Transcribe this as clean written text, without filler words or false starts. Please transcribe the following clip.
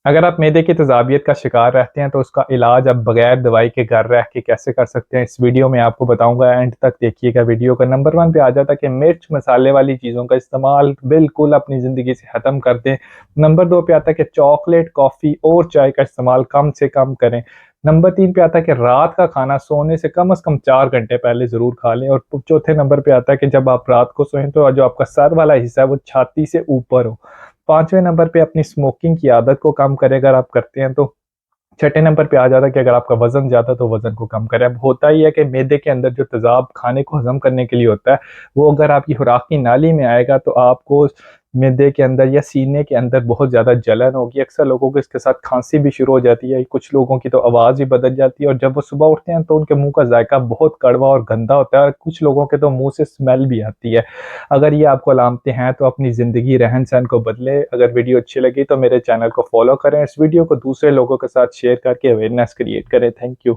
अगर आप मैदे की तेज़ाबियत का शिकार रहते हैं तो उसका इलाज आप बगैर दवाई के घर रह के कैसे कर सकते हैं, इस वीडियो में आपको बताऊंगा। एंड तक देखिएगा वीडियो का। नंबर 1 पे आ जाता है कि मिर्च मसाले वाली चीज़ों का इस्तेमाल बिल्कुल अपनी ज़िंदगी से ख़त्म कर दें। नंबर 2 पे आता है कि चॉकलेट, कॉफ़ी और चाय का इस्तेमाल कम से कम करें। नंबर 3 पे आता है कि रात का खाना सोने से कम 4 घंटे पहले ज़रूर खा लें। और चौथे नंबर पे आता है कि जब आप रात को सोएं तो जो आपका सर वाला हिस्सा है वो छाती से ऊपर हो। 5वें नंबर पे अपनी स्मोकिंग की आदत को कम करें अगर आप करते हैं तो। छठे नंबर पे आ जाता है कि अगर आपका वज़न ज़्यादा है तो वज़न को कम करें। अब होता ही है कि मैदे के अंदर जो तेज़ाब खाने को हज़म करने के लिए होता है, वो अगर आपकी खुराक की नाली में आएगा तो आपको मैदे के अंदर या सीने के अंदर बहुत ज़्यादा जलन होगी। अक्सर लोगों को इसके साथ खाँसी भी शुरू हो जाती है, कुछ लोगों की तो आवाज़ भी बदल जाती है और जब वो सुबह उठते हैं तो उनके मुँह का ज़ायका बहुत कड़वा और गंदा होता है और कुछ लोगों के तो मुँह से स्मेल भी आती है। अगर ये आपको अलामतें हैं तो अपनी ज़िंदगी रहन-सहन को बदलें। अगर वीडियो अच्छी लगी तो मेरे चैनल को फ़ॉलो करें। इस वीडियो को दूसरे लोगों के साथ शेयर करके अवेयरनेस क्रिएट करें। Thank you.